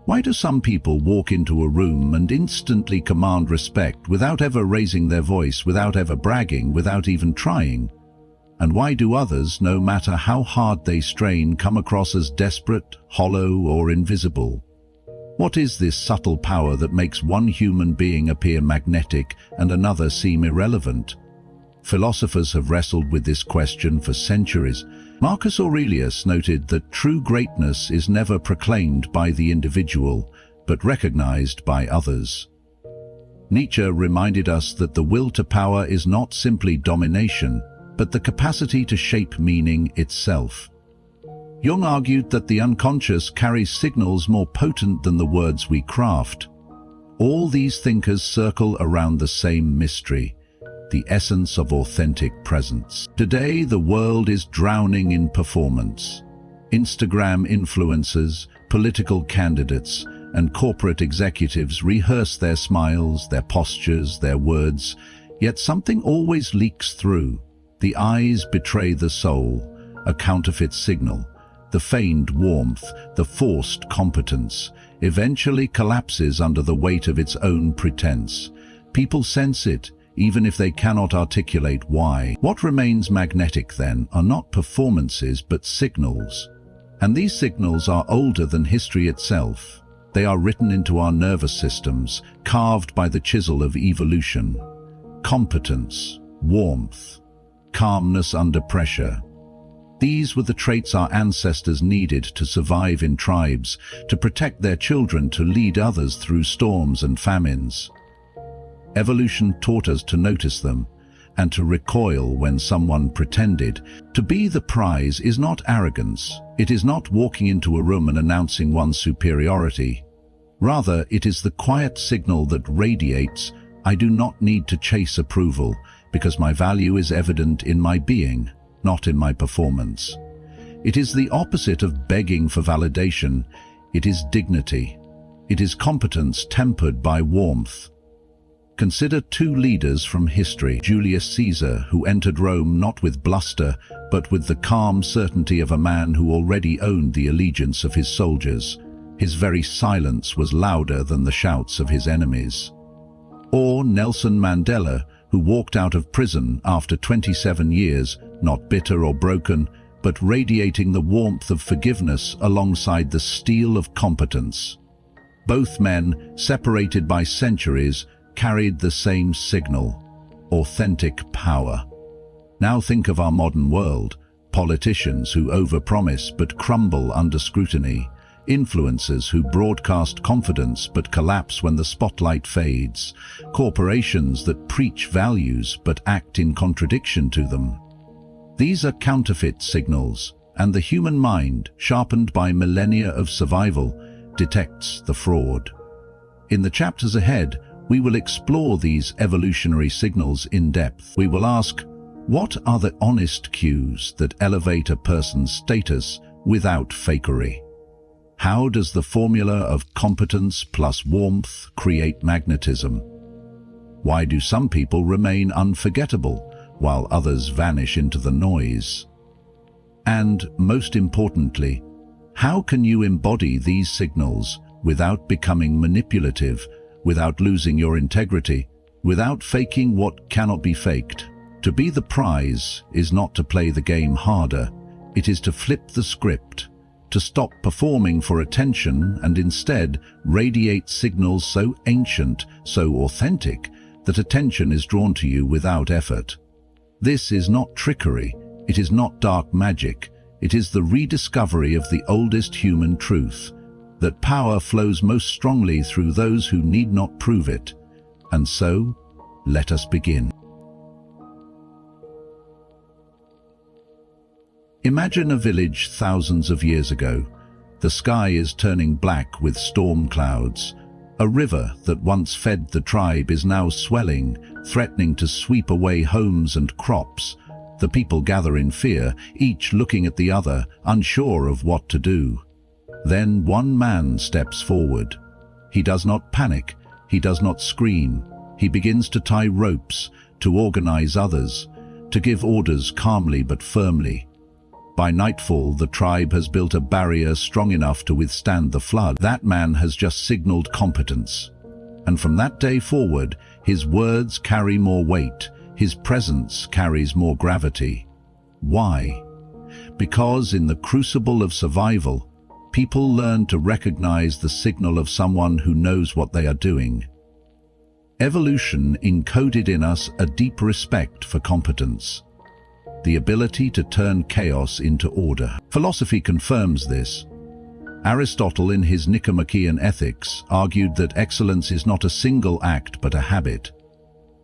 Why do some people walk into a room and instantly command respect without ever raising their voice, without ever bragging, without even trying? And why do others, no matter how hard they strain, come across as desperate, hollow, or invisible? What is this subtle power that makes one human being appear magnetic and another seem irrelevant? Philosophers have wrestled with this question for centuries. Marcus Aurelius noted that true greatness is never proclaimed by the individual, but recognized by others. Nietzsche reminded us that the will to power is not simply domination, but the capacity to shape meaning itself. Jung argued that the unconscious carries signals more potent than the words we craft. All these thinkers circle around the same mystery: the essence of authentic presence. Today, the world is drowning in performance. Instagram influencers, political candidates, and corporate executives rehearse their smiles, their postures, their words, yet something always leaks through. The eyes betray the soul, a counterfeit signal. The feigned warmth, the forced competence, eventually collapses under the weight of its own pretense. People sense it, even if they cannot articulate why. What remains magnetic, then, are not performances but signals. And these signals are older than history itself. They are written into our nervous systems, carved by the chisel of evolution. Competence, warmth, calmness under pressure. These were the traits our ancestors needed to survive in tribes, to protect their children, to lead others through storms and famines. Evolution taught us to notice them, and to recoil when someone pretended. To be the prize is not arrogance. It is not walking into a room and announcing one's superiority. Rather, it is the quiet signal that radiates, "I do not need to chase approval, because my value is evident in my being, not in my performance." It is the opposite of begging for validation. It is dignity. It is competence tempered by warmth. Consider two leaders from history. Julius Caesar, who entered Rome not with bluster, but with the calm certainty of a man who already owned the allegiance of his soldiers. His very silence was louder than the shouts of his enemies. Or Nelson Mandela, who walked out of prison after 27 years, not bitter or broken, but radiating the warmth of forgiveness alongside the steel of competence. Both men, separated by centuries, carried the same signal: authentic power. Now think of our modern world: politicians who overpromise but crumble under scrutiny, influencers who broadcast confidence but collapse when the spotlight fades, corporations that preach values but act in contradiction to them. These are counterfeit signals, and the human mind, sharpened by millennia of survival, detects the fraud. In the chapters ahead, we will explore these evolutionary signals in depth. We will ask, what are the honest cues that elevate a person's status without fakery? How does the formula of competence plus warmth create magnetism? Why do some people remain unforgettable, while others vanish into the noise? And, most importantly, how can you embody these signals without becoming manipulative, without losing your integrity, without faking what cannot be faked? To be the prize is not to play the game harder, it is to flip the script, to stop performing for attention and instead radiate signals so ancient, so authentic, that attention is drawn to you without effort. This is not trickery, it is not dark magic, it is the rediscovery of the oldest human truth, that power flows most strongly through those who need not prove it. And so, let us begin. Imagine a village thousands of years ago. The sky is turning black with storm clouds. A river that once fed the tribe is now swelling, threatening to sweep away homes and crops. The people gather in fear, each looking at the other, unsure of what to do. Then one man steps forward. He does not panic, he does not scream. He begins to tie ropes, to organize others, to give orders calmly but firmly. By nightfall, the tribe has built a barrier strong enough to withstand the flood. That man has just signaled competence. And from that day forward, his words carry more weight, his presence carries more gravity. Why? Because in the crucible of survival, people learn to recognize the signal of someone who knows what they are doing. Evolution encoded in us a deep respect for competence, the ability to turn chaos into order. Philosophy confirms this. Aristotle, in his Nicomachean Ethics, argued that excellence is not a single act but a habit.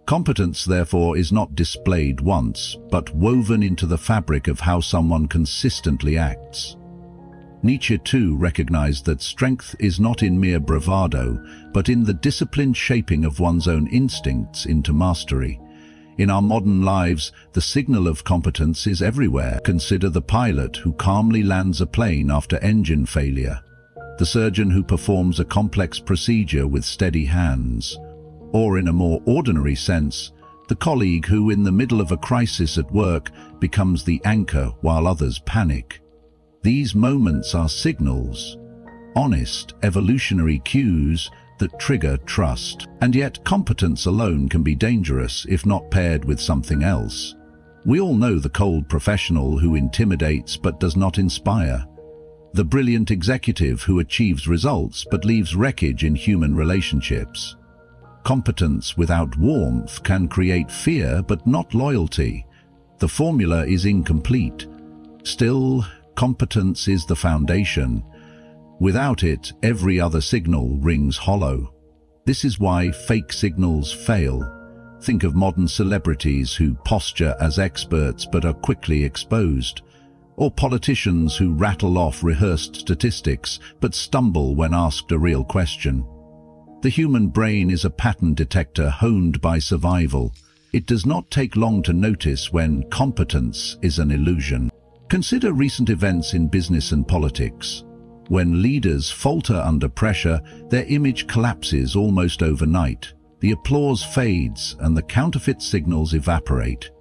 Competence, therefore, is not displayed once, but woven into the fabric of how someone consistently acts. Nietzsche too recognized that strength is not in mere bravado, but in the disciplined shaping of one's own instincts into mastery. In our modern lives, the signal of competence is everywhere. Consider the pilot who calmly lands a plane after engine failure, the surgeon who performs a complex procedure with steady hands, or in a more ordinary sense, the colleague who, in the middle of a crisis at work, becomes the anchor while others panic. These moments are signals, honest, evolutionary cues that trigger trust. And yet, competence alone can be dangerous if not paired with something else. We all know the cold professional who intimidates but does not inspire, the brilliant executive who achieves results but leaves wreckage in human relationships. Competence without warmth can create fear but not loyalty. The formula is incomplete. Still, competence is the foundation. Without it, every other signal rings hollow. This is why fake signals fail. Think of modern celebrities who posture as experts but are quickly exposed, or politicians who rattle off rehearsed statistics but stumble when asked a real question. The human brain is a pattern detector honed by survival. It does not take long to notice when competence is an illusion. Consider recent events in business and politics. When leaders falter under pressure, their image collapses almost overnight. The applause fades and the counterfeit signals evaporate.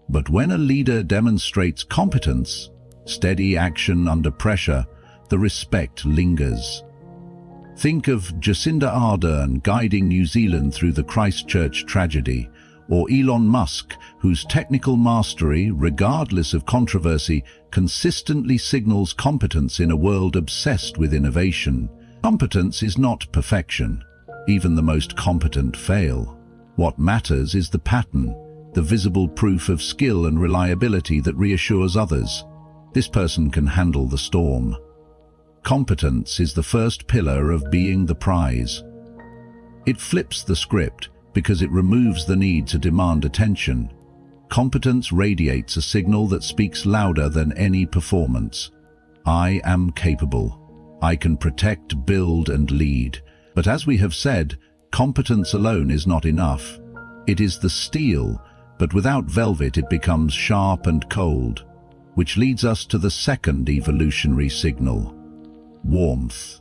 But when a leader demonstrates competence, steady action under pressure, the respect lingers. Think of Jacinda Ardern guiding New Zealand through the Christchurch tragedy, or Elon Musk, whose technical mastery, regardless of controversy, consistently signals competence in a world obsessed with innovation. Competence is not perfection. Even the most competent fail. What matters is the pattern, the visible proof of skill and reliability that reassures others. This person can handle the storm. Competence is the first pillar of being the prize. It flips the script because it removes the need to demand attention. Competence radiates a signal that speaks louder than any performance. I am capable. I can protect, build, and lead. But as we have said, competence alone is not enough. It is the steel, but without velvet it becomes sharp and cold, which leads us to the second evolutionary signal: warmth.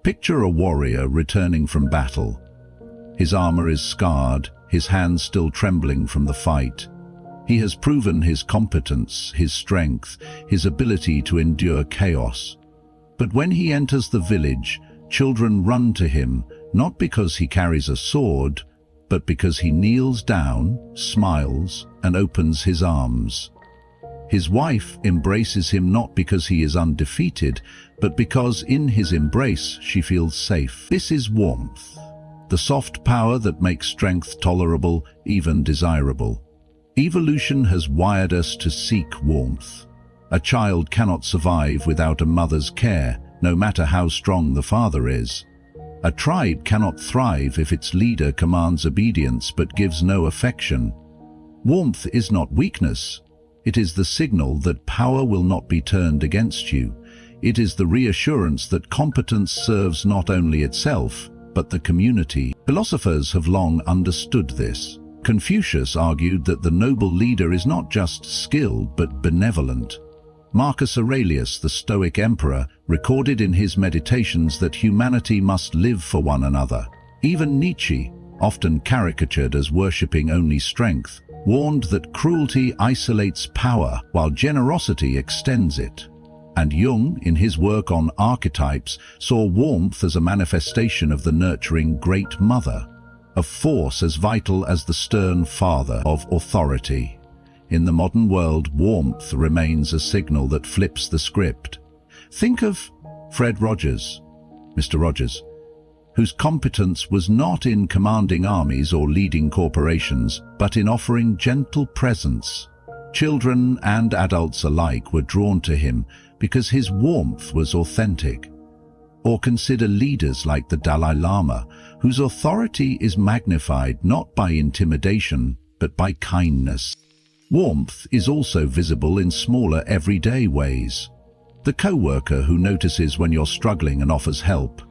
Picture a warrior returning from battle. His armor is scarred, his hands still trembling from the fight. He has proven his competence, his strength, his ability to endure chaos. But when he enters the village, children run to him, not because he carries a sword, but because he kneels down, smiles, and opens his arms. His wife embraces him not because he is undefeated, but because in his embrace she feels safe. This is warmth, the soft power that makes strength tolerable, even desirable. Evolution has wired us to seek warmth. A child cannot survive without a mother's care, no matter how strong the father is. A tribe cannot thrive if its leader commands obedience but gives no affection. Warmth is not weakness. It is the signal that power will not be turned against you. It is the reassurance that competence serves not only itself, but the community. Philosophers have long understood this. Confucius argued that the noble leader is not just skilled but benevolent. Marcus Aurelius, the Stoic emperor, recorded in his Meditations that humanity must live for one another. Even Nietzsche, often caricatured as worshipping only strength, warned that cruelty isolates power while generosity extends it. And Jung, in his work on archetypes, saw warmth as a manifestation of the nurturing Great Mother, a force as vital as the stern father of authority. In the modern world, warmth remains a signal that flips the script. Think of Fred Rogers, Mr. Rogers, whose competence was not in commanding armies or leading corporations, but in offering gentle presence. Children and adults alike were drawn to him because his warmth was authentic. Or consider leaders like the Dalai Lama, whose authority is magnified not by intimidation, but by kindness. Warmth is also visible in smaller everyday ways. The co-worker who notices when you're struggling and offers help.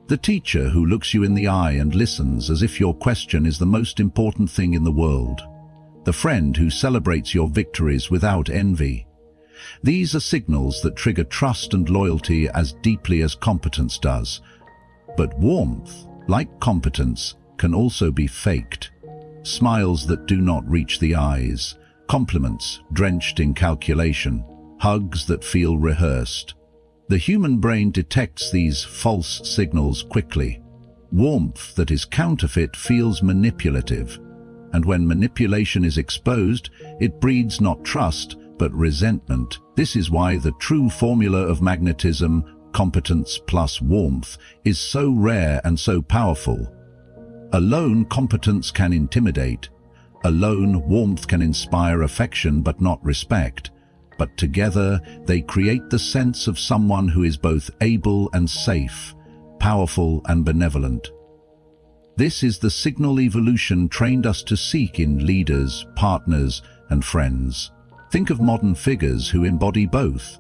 The teacher who looks you in the eye and listens as if your question is the most important thing in the world. The friend who celebrates your victories without envy. These are signals that trigger trust and loyalty as deeply as competence does. But warmth, like competence, can also be faked. Smiles that do not reach the eyes, compliments drenched in calculation, hugs that feel rehearsed. The human brain detects these false signals quickly. Warmth that is counterfeit feels manipulative, and when manipulation is exposed, it breeds not trust, but resentment. This is why the true formula of magnetism, competence plus warmth, is so rare and so powerful. Alone, competence can intimidate. Alone, warmth can inspire affection but not respect. But together, they create the sense of someone who is both able and safe, powerful and benevolent. This is the signal evolution trained us to seek in leaders, partners, and friends. Think of modern figures who embody both.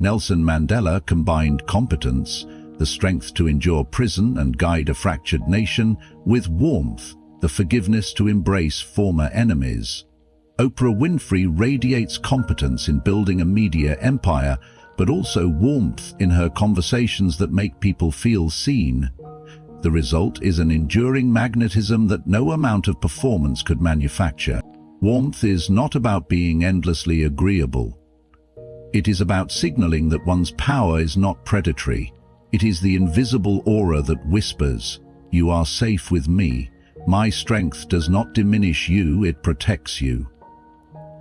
Nelson Mandela combined competence, the strength to endure prison and guide a fractured nation, with warmth, the forgiveness to embrace former enemies. Oprah Winfrey radiates competence in building a media empire, but also warmth in her conversations that make people feel seen. The result is an enduring magnetism that no amount of performance could manufacture. Warmth is not about being endlessly agreeable. It is about signaling that one's power is not predatory. It is the invisible aura that whispers, "You are safe with me. My strength does not diminish you, it protects you."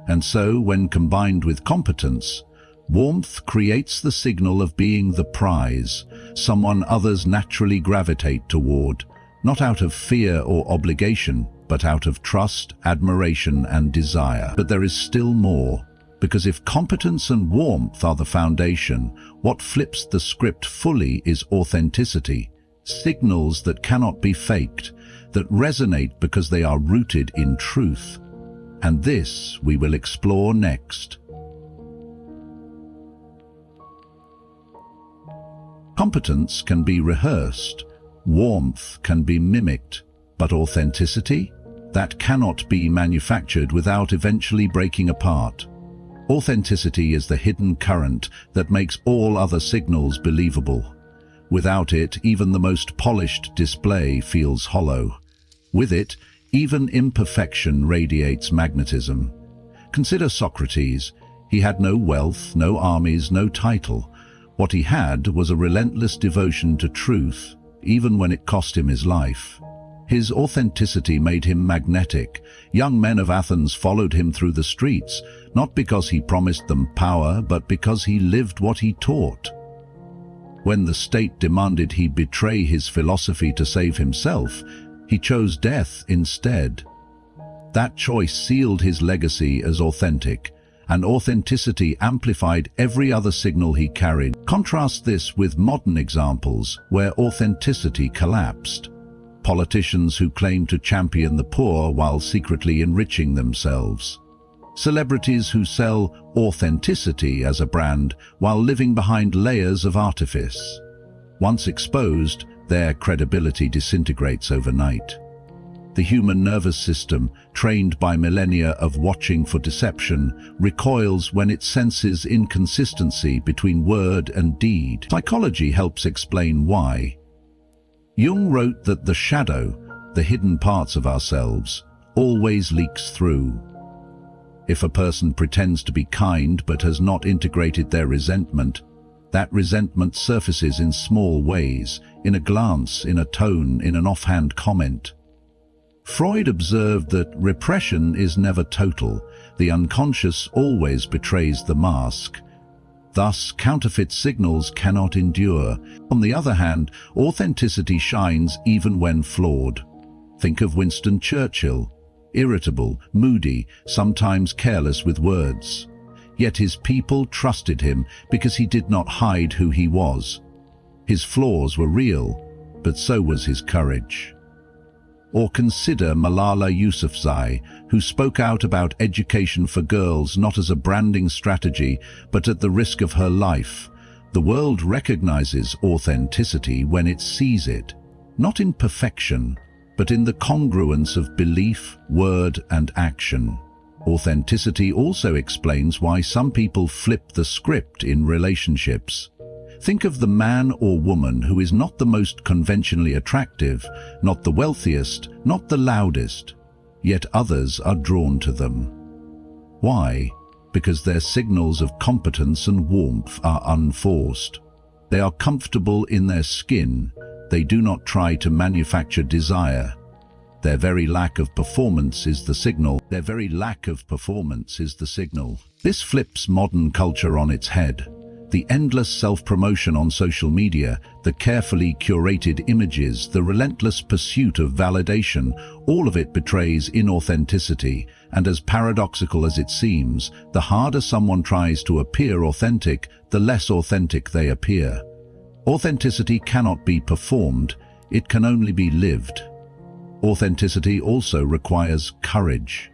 And so, when combined with competence, warmth creates the signal of being the prize, someone others naturally gravitate toward, not out of fear or obligation, but out of trust, admiration, and desire. But there is still more, because if competence and warmth are the foundation, what flips the script fully is authenticity, signals that cannot be faked, that resonate because they are rooted in truth. And this we will explore next. Competence can be rehearsed, warmth can be mimicked, but authenticity? That cannot be manufactured without eventually breaking apart. Authenticity is the hidden current that makes all other signals believable. Without it, even the most polished display feels hollow. With it, even imperfection radiates magnetism. Consider Socrates. He had no wealth, no armies, no title. What he had was a relentless devotion to truth, even when it cost him his life. His authenticity made him magnetic. Young men of Athens followed him through the streets, not because he promised them power, but because he lived what he taught. When the state demanded he betray his philosophy to save himself, he chose death instead. That choice sealed his legacy as authentic, and authenticity amplified every other signal he carried. Contrast this with modern examples where authenticity collapsed. Politicians who claim to champion the poor while secretly enriching themselves. Celebrities who sell authenticity as a brand while living behind layers of artifice. Once exposed, their credibility disintegrates overnight. The human nervous system, trained by millennia of watching for deception, recoils when it senses inconsistency between word and deed. Psychology helps explain why. Jung wrote that the shadow, the hidden parts of ourselves, always leaks through. If a person pretends to be kind but has not integrated their resentment, that resentment surfaces in small ways, in a glance, in a tone, in an offhand comment. Freud observed that repression is never total. The unconscious always betrays the mask. Thus, counterfeit signals cannot endure. On the other hand, authenticity shines even when flawed. Think of Winston Churchill, irritable, moody, sometimes careless with words. Yet his people trusted him because he did not hide who he was. His flaws were real, but so was his courage. Or consider Malala Yousafzai, who spoke out about education for girls not as a branding strategy, but at the risk of her life. The world recognizes authenticity when it sees it, not in perfection, but in the congruence of belief, word, and action. Authenticity also explains why some people flip the script in relationships. Think of the man or woman who is not the most conventionally attractive, not the wealthiest, not the loudest, yet others are drawn to them. Why? Because their signals of competence and warmth are unforced. They are comfortable in their skin. They do not try to manufacture desire. Their very lack of performance is the signal. Their very lack of performance is the signal. This flips modern culture on its head. The endless self-promotion on social media, the carefully curated images, the relentless pursuit of validation, all of it betrays inauthenticity, and as paradoxical as it seems, the harder someone tries to appear authentic, the less authentic they appear. Authenticity cannot be performed, it can only be lived. Authenticity also requires courage.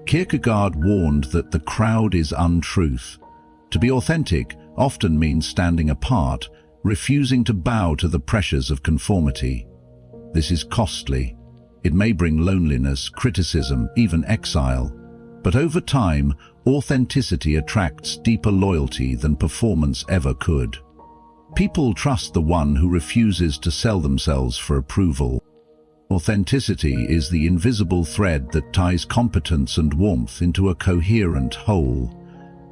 Kierkegaard warned that the crowd is untruth. To be authentic often means standing apart, refusing to bow to the pressures of conformity. This is costly. It may bring loneliness, criticism, even exile. But over time, authenticity attracts deeper loyalty than performance ever could. People trust the one who refuses to sell themselves for approval. Authenticity is the invisible thread that ties competence and warmth into a coherent whole.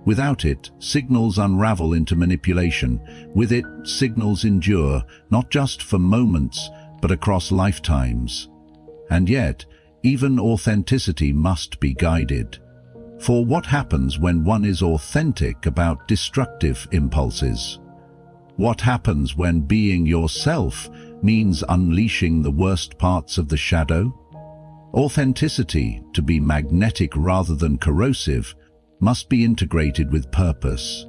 Without it, signals unravel into manipulation. With it, signals endure, not just for moments, but across lifetimes. And yet, even authenticity must be guided. For what happens when one is authentic about destructive impulses? What happens when being yourself means unleashing the worst parts of the shadow? Authenticity, to be magnetic rather than corrosive, must be integrated with purpose.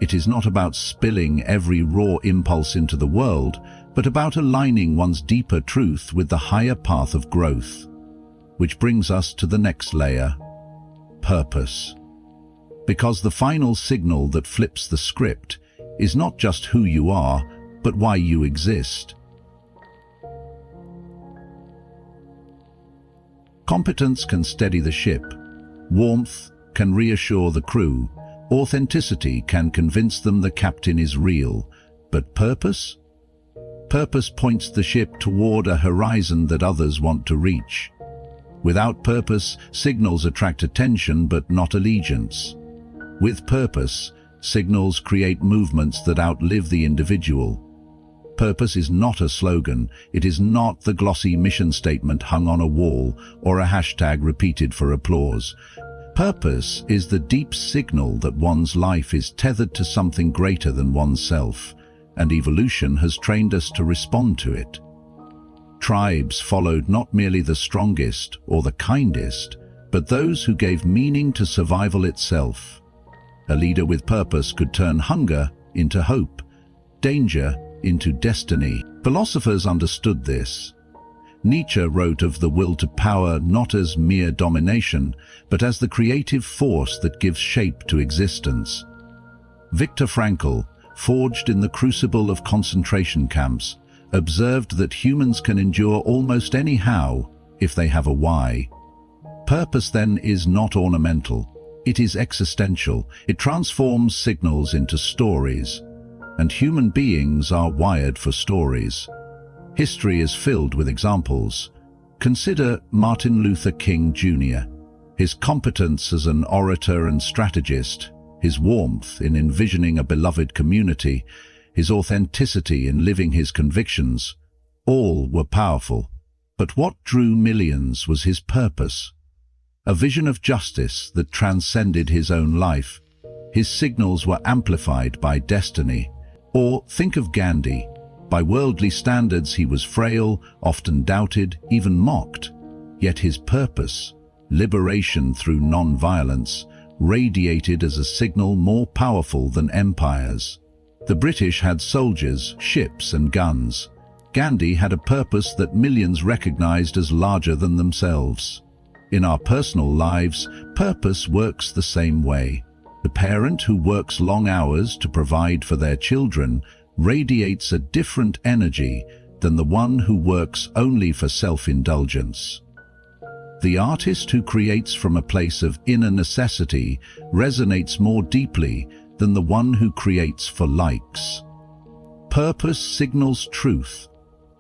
It is not about spilling every raw impulse into the world, but about aligning one's deeper truth with the higher path of growth. Which brings us to the next layer: purpose. Because the final signal that flips the script is not just who you are, but why you exist. Competence can steady the ship. Warmth can reassure the crew. Authenticity can convince them the captain is real. But purpose? Purpose points the ship toward a horizon that others want to reach. Without purpose, signals attract attention but not allegiance. With purpose, signals create movements that outlive the individual. Purpose is not a slogan. It is not the glossy mission statement hung on a wall or a hashtag repeated for applause. Purpose is the deep signal that one's life is tethered to something greater than oneself, and evolution has trained us to respond to it. Tribes followed not merely the strongest or the kindest, but those who gave meaning to survival itself. A leader with purpose could turn hunger into hope, danger into destiny. Philosophers understood this. Nietzsche wrote of the will to power not as mere domination, but as the creative force that gives shape to existence. Viktor Frankl, forged in the crucible of concentration camps, observed that humans can endure almost any how if they have a why. Purpose then is not ornamental. It is existential. It transforms signals into stories, and human beings are wired for stories. History is filled with examples. Consider Martin Luther King Jr. His competence as an orator and strategist, his warmth in envisioning a beloved community, his authenticity in living his convictions, all were powerful. But what drew millions was his purpose, a vision of justice that transcended his own life. His signals were amplified by destiny. Or think of Gandhi. By worldly standards he was frail, often doubted, even mocked. Yet his purpose, liberation through non-violence, radiated as a signal more powerful than empires. The British had soldiers, ships and guns. Gandhi had a purpose that millions recognized as larger than themselves. In our personal lives, purpose works the same way. The parent who works long hours to provide for their children radiates a different energy than the one who works only for self-indulgence. The artist who creates from a place of inner necessity resonates more deeply than the one who creates for likes. Purpose signals truth,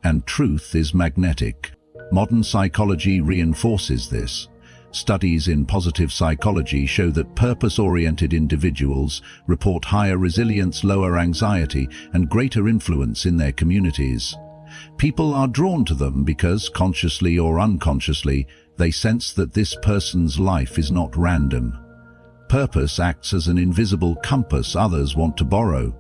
and truth is magnetic. Modern psychology reinforces this. Studies in positive psychology show that purpose-oriented individuals report higher resilience, lower anxiety, and greater influence in their communities. People are drawn to them because, consciously or unconsciously, they sense that this person's life is not random. Purpose acts as an invisible compass others want to borrow.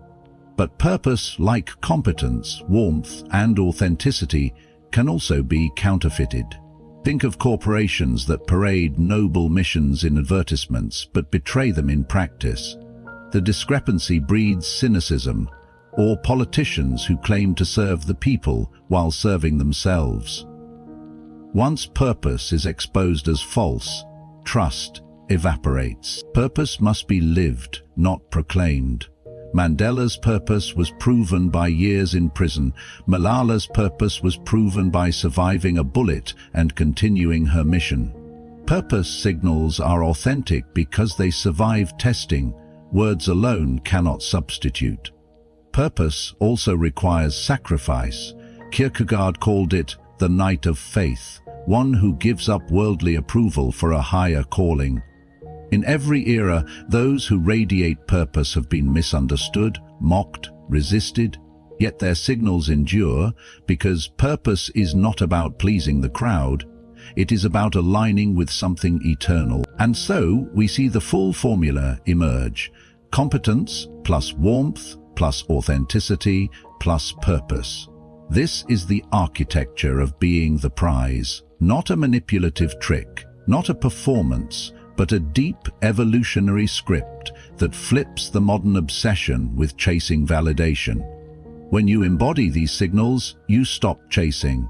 But purpose, like competence, warmth, and authenticity, can also be counterfeited. Think of corporations that parade noble missions in advertisements but betray them in practice. The discrepancy breeds cynicism, or politicians who claim to serve the people while serving themselves. Once purpose is exposed as false, trust evaporates. Purpose must be lived, not proclaimed. Mandela's purpose was proven by years in prison. Malala's purpose was proven by surviving a bullet and continuing her mission. Purpose signals are authentic because they survive testing. Words alone cannot substitute. Purpose also requires sacrifice. Kierkegaard called it the knight of faith, one who gives up worldly approval for a higher calling. In every era, those who radiate purpose have been misunderstood, mocked, resisted, yet their signals endure because purpose is not about pleasing the crowd. It is about aligning with something eternal. And so we see the full formula emerge: competence plus warmth plus authenticity plus purpose. This is the architecture of being the prize, not a manipulative trick, not a performance, but a deep evolutionary script that flips the modern obsession with chasing validation. When you embody these signals, you stop chasing.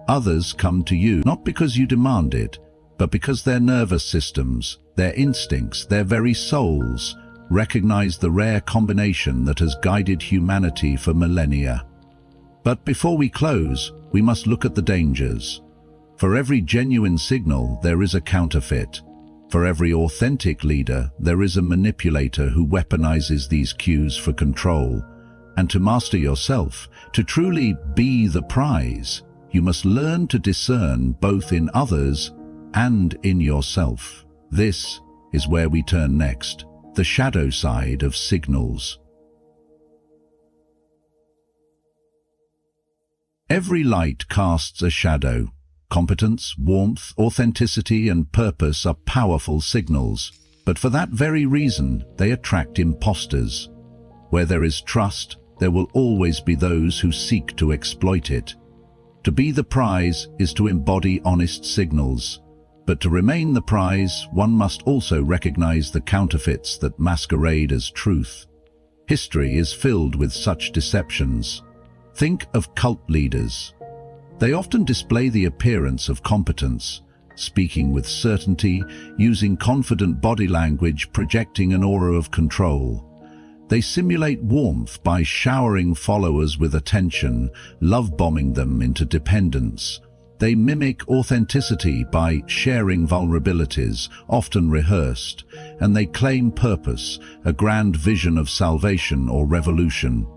Others come to you, not because you demand it, but because their nervous systems, their instincts, their very souls recognize the rare combination that has guided humanity for millennia. But before we close, we must look at the dangers. For every genuine signal, there is a counterfeit. For every authentic leader, there is a manipulator who weaponizes these cues for control. And to master yourself, to truly be the prize, you must learn to discern both in others and in yourself. This is where we turn next, the shadow side of signals. Every light casts a shadow. Competence, warmth, authenticity, and purpose are powerful signals, but for that very reason, they attract imposters. Where there is trust, there will always be those who seek to exploit it. To be the prize is to embody honest signals, but to remain the prize, one must also recognize the counterfeits that masquerade as truth. History is filled with such deceptions. Think of cult leaders. They often display the appearance of competence, speaking with certainty, using confident body language, projecting an aura of control. They simulate warmth by showering followers with attention, love-bombing them into dependence. They mimic authenticity by sharing vulnerabilities, often rehearsed, and they claim purpose, a grand vision of salvation or revolution.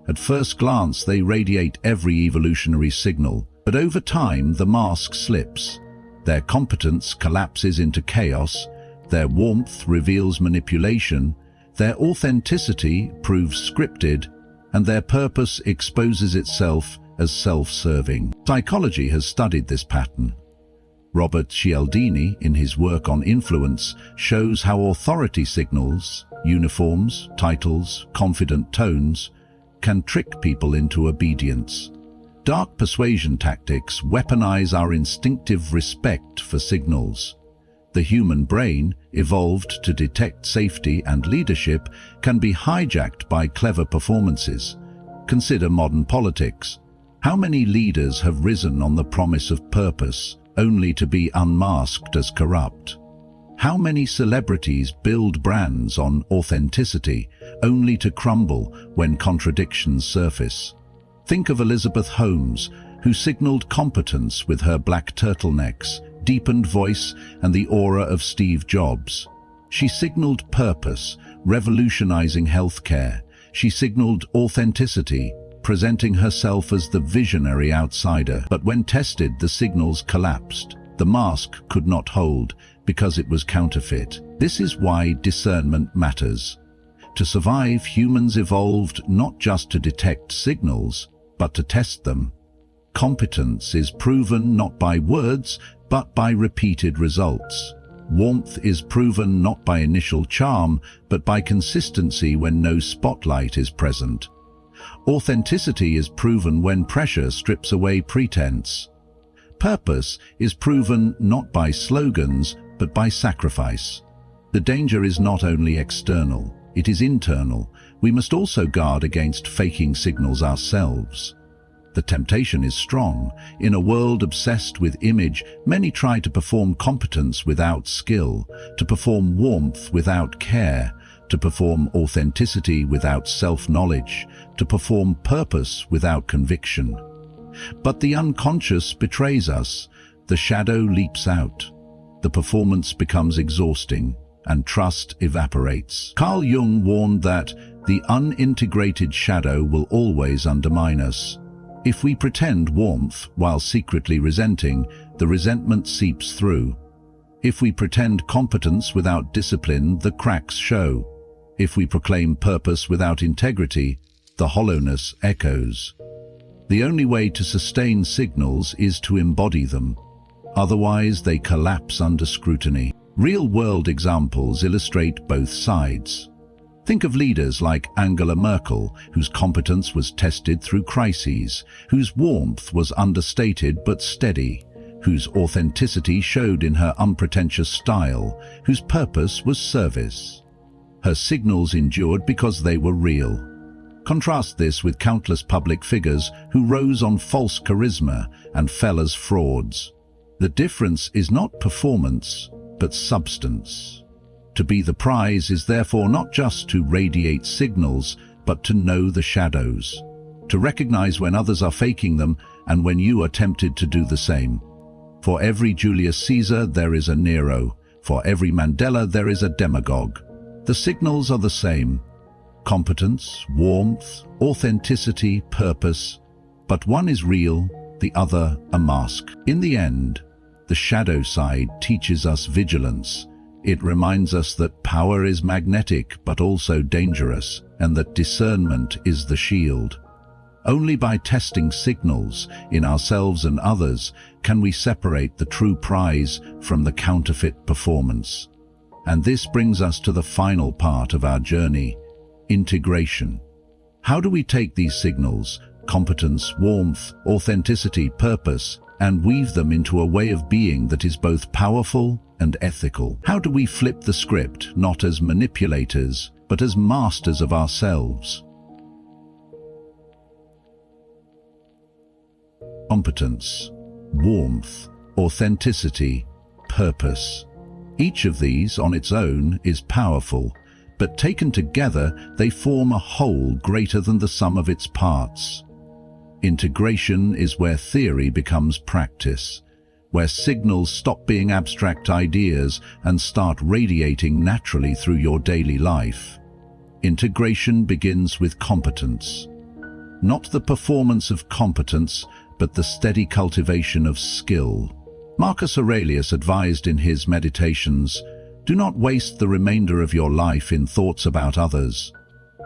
At first glance, they radiate every evolutionary signal, but over time the mask slips. Their competence collapses into chaos, their warmth reveals manipulation, their authenticity proves scripted, and their purpose exposes itself as self-serving. Psychology has studied this pattern. Robert Cialdini, in his work on influence, shows how authority signals, uniforms, titles, confident tones, can trick people into obedience. Dark persuasion tactics weaponize our instinctive respect for signals. The human brain, evolved to detect safety and leadership, can be hijacked by clever performances. Consider modern politics. How many leaders have risen on the promise of purpose, only to be unmasked as corrupt? How many celebrities build brands on authenticity, only to crumble when contradictions surface? Think of Elizabeth Holmes, who signaled competence with her black turtlenecks, deepened voice, and the aura of Steve Jobs. She signaled purpose, revolutionizing healthcare. She signaled authenticity, presenting herself as the visionary outsider. But when tested, the signals collapsed. The mask could not hold because it was counterfeit. This is why discernment matters. To survive, humans evolved not just to detect signals, but to test them. Competence is proven not by words, but by repeated results. Warmth is proven not by initial charm, but by consistency when no spotlight is present. Authenticity is proven when pressure strips away pretense. Purpose is proven not by slogans, but by sacrifice. The danger is not only external, it is internal. We must also guard against faking signals ourselves. The temptation is strong. In a world obsessed with image, many try to perform competence without skill, to perform warmth without care, to perform authenticity without self-knowledge, to perform purpose without conviction. But the unconscious betrays us. The shadow leaps out. The performance becomes exhausting, and trust evaporates. Carl Jung warned that the unintegrated shadow will always undermine us. If we pretend warmth while secretly resenting, the resentment seeps through. If we pretend competence without discipline, the cracks show. If we proclaim purpose without integrity, the hollowness echoes. The only way to sustain signals is to embody them. Otherwise, they collapse under scrutiny. Real-world examples illustrate both sides. Think of leaders like Angela Merkel, whose competence was tested through crises, whose warmth was understated but steady, whose authenticity showed in her unpretentious style, whose purpose was service. Her signals endured because they were real. Contrast this with countless public figures who rose on false charisma and fell as frauds. The difference is not performance, but substance. To be the prize is therefore not just to radiate signals, but to know the shadows, to recognize when others are faking them and when you are tempted to do the same. For every Julius Caesar there is a Nero, for every Mandela there is a demagogue. The signals are the same: competence, warmth, authenticity, purpose, but one is real, the other a mask. In the end, the shadow side teaches us vigilance. It reminds us that power is magnetic but also dangerous, and that discernment is the shield. Only by testing signals in ourselves and others can we separate the true prize from the counterfeit performance. And this brings us to the final part of our journey: integration. How do we take these signals, competence, warmth, authenticity, purpose, and weave them into a way of being that is both powerful and ethical? How do we flip the script, not as manipulators, but as masters of ourselves? Competence, warmth, authenticity, purpose. Each of these on its own is powerful, but taken together they form a whole greater than the sum of its parts. Integration is where theory becomes practice, where signals stop being abstract ideas and start radiating naturally through your daily life. Integration begins with competence. Not the performance of competence, but the steady cultivation of skill. Marcus Aurelius advised in his Meditations, "Do not waste the remainder of your life in thoughts about others.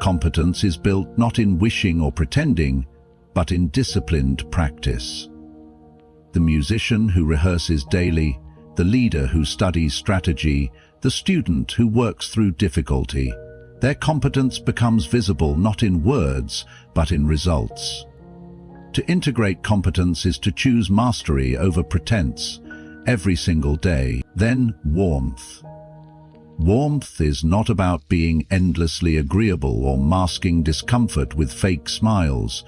Competence is built not in wishing or pretending, but in disciplined practice." The musician who rehearses daily, the leader who studies strategy, the student who works through difficulty, their competence becomes visible not in words, but in results. To integrate competence is to choose mastery over pretense every single day. Then warmth. Warmth is not about being endlessly agreeable or masking discomfort with fake smiles.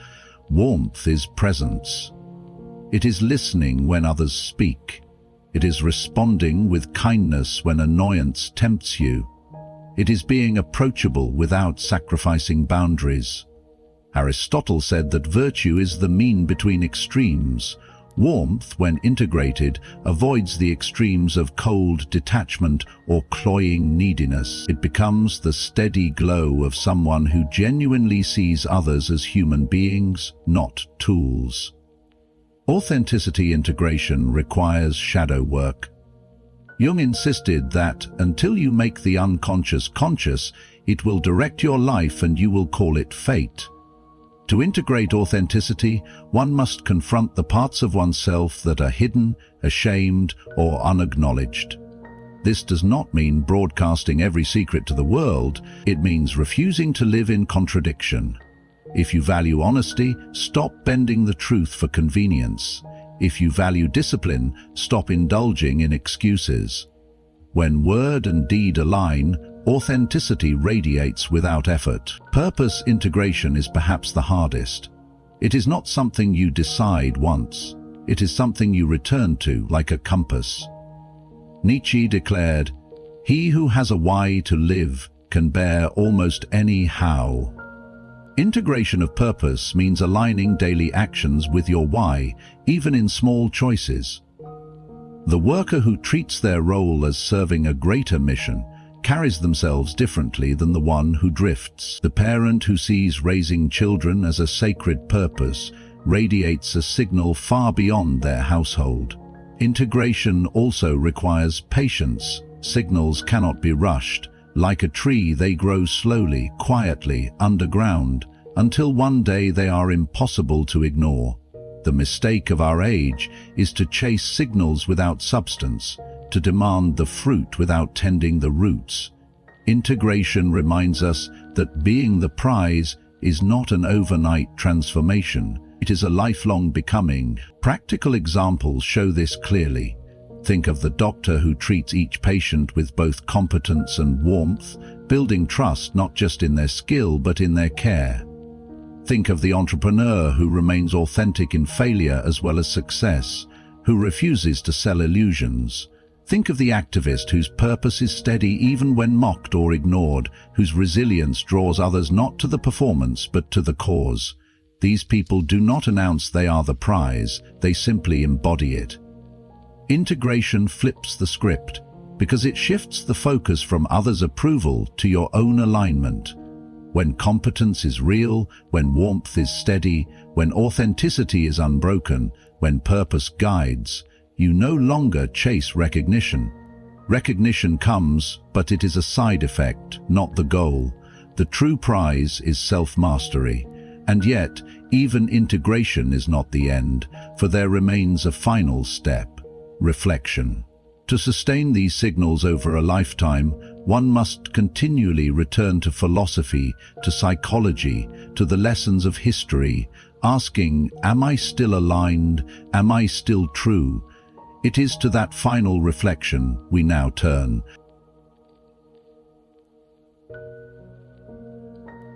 Warmth is presence. It is listening when others speak. It is responding with kindness when annoyance tempts you. It is being approachable without sacrificing boundaries. Aristotle said that virtue is the mean between extremes. Warmth, when integrated, avoids the extremes of cold detachment or cloying neediness. It becomes the steady glow of someone who genuinely sees others as human beings, not tools. Authenticity integration requires shadow work. Jung insisted that until you make the unconscious conscious, it will direct your life and you will call it fate. To integrate authenticity, one must confront the parts of oneself that are hidden, ashamed, or unacknowledged. This does not mean broadcasting every secret to the world. It means refusing to live in contradiction. If you value honesty, stop bending the truth for convenience. If you value discipline, stop indulging in excuses. When word and deed align, authenticity radiates without effort. Purpose integration is perhaps the hardest. It is not something you decide once. It is something you return to, like a compass. Nietzsche declared, "He who has a why to live can bear almost any how." Integration of purpose means aligning daily actions with your why, even in small choices. The worker who treats their role as serving a greater mission carries themselves differently than the one who drifts. The parent who sees raising children as a sacred purpose radiates a signal far beyond their household. Integration also requires patience. Signals cannot be rushed. Like a tree, they grow slowly, quietly, underground, until one day they are impossible to ignore. The mistake of our age is to chase signals without substance, to demand the fruit without tending the roots. Integration reminds us that being the prize is not an overnight transformation. It is a lifelong becoming. Practical examples show this clearly. Think of the doctor who treats each patient with both competence and warmth, building trust not just in their skill but in their care. Think of the entrepreneur who remains authentic in failure as well as success, who refuses to sell illusions. Think of the activist whose purpose is steady even when mocked or ignored, whose resilience draws others not to the performance but to the cause. These people do not announce they are the prize, they simply embody it. Integration flips the script because it shifts the focus from others' approval to your own alignment. When competence is real, when warmth is steady, when authenticity is unbroken, when purpose guides, you no longer chase recognition. Recognition comes, but it is a side effect, not the goal. The true prize is self-mastery. And yet, even integration is not the end, for there remains a final step: reflection. To sustain these signals over a lifetime, one must continually return to philosophy, to psychology, to the lessons of history, asking, am I still aligned? Am I still true? It is to that final reflection we now turn.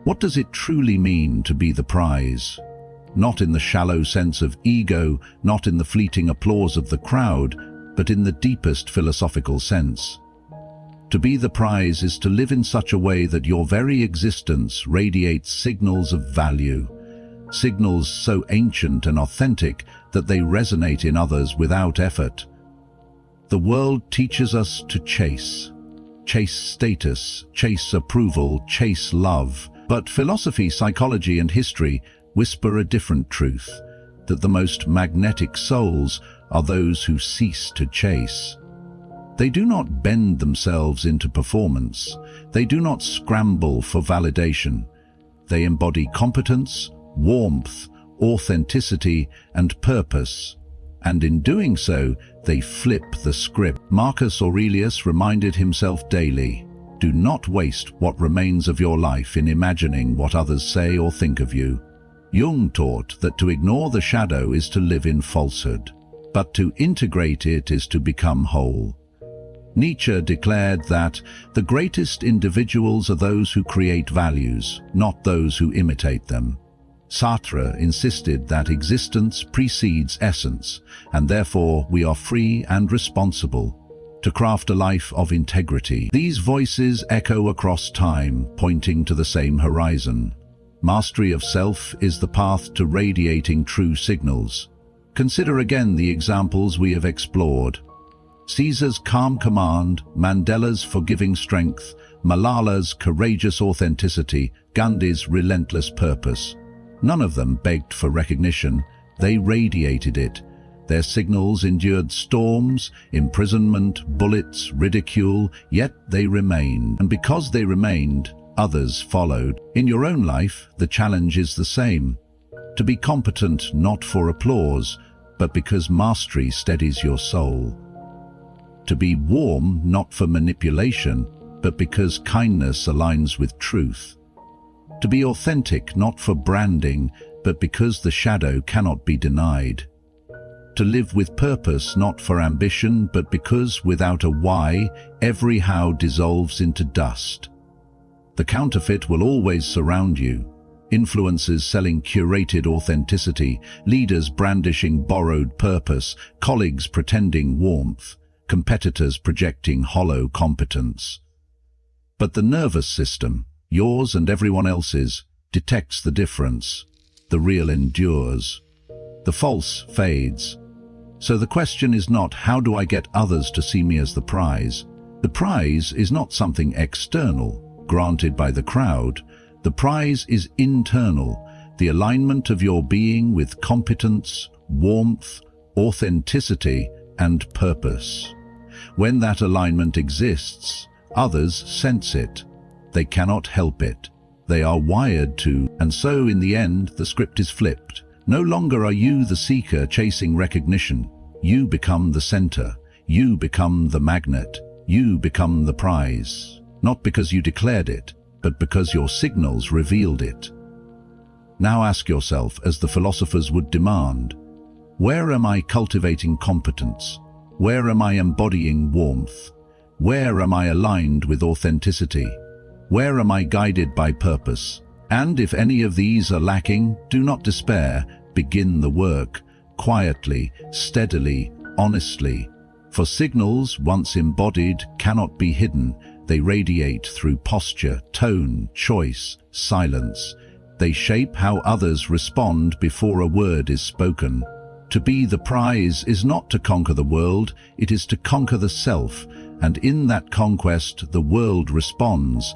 What does it truly mean to be the prize? Not in the shallow sense of ego, not in the fleeting applause of the crowd, but in the deepest philosophical sense. To be the prize is to live in such a way that your very existence radiates signals of value, signals so ancient and authentic that they resonate in others without effort. The world teaches us to chase status, chase approval, chase love. But philosophy, psychology, and history whisper a different truth, that the most magnetic souls are those who cease to chase. They do not bend themselves into performance. They do not scramble for validation. They embody competence, warmth, authenticity, and purpose. And in doing so, they flip the script. Marcus Aurelius reminded himself daily, do not waste what remains of your life in imagining what others say or think of you. Jung taught that to ignore the shadow is to live in falsehood, but to integrate it is to become whole. Nietzsche declared that the greatest individuals are those who create values, not those who imitate them. Sartre insisted that existence precedes essence, and therefore we are free and responsible to craft a life of integrity. These voices echo across time, pointing to the same horizon. Mastery of self is the path to radiating true signals. Consider again the examples we have explored. Caesar's calm command, Mandela's forgiving strength, Malala's courageous authenticity, Gandhi's relentless purpose. None of them begged for recognition, they radiated it. Their signals endured storms, imprisonment, bullets, ridicule, yet they remained. And because they remained, others followed. In your own life, the challenge is the same. To be competent not for applause, but because mastery steadies your soul. To be warm not for manipulation, but because kindness aligns with truth. To be authentic not for branding, but because the shadow cannot be denied. To live with purpose not for ambition, but because without a why, every how dissolves into dust. The counterfeit will always surround you. Influencers selling curated authenticity, leaders brandishing borrowed purpose, colleagues pretending warmth, competitors projecting hollow competence. But the nervous system, yours and everyone else's, detects the difference. The real endures. The false fades. So the question is not, how do I get others to see me as the prize? The prize is not something external, granted by the crowd. The prize is internal, the alignment of your being with competence, warmth, authenticity, and purpose. When that alignment exists, others sense it. They cannot help it. They are wired to, and so in the end, the script is flipped. No longer are you the seeker chasing recognition. You become the center. You become the magnet. You become the prize. Not because you declared it, but because your signals revealed it. Now ask yourself, as the philosophers would demand, where am I cultivating competence? Where am I embodying warmth? Where am I aligned with authenticity? Where am I guided by purpose? And if any of these are lacking, do not despair. Begin the work, quietly, steadily, honestly. For signals, once embodied, cannot be hidden. They radiate through posture, tone, choice, silence. They shape how others respond before a word is spoken. To be the prize is not to conquer the world, it is to conquer the self, and in that conquest the world responds,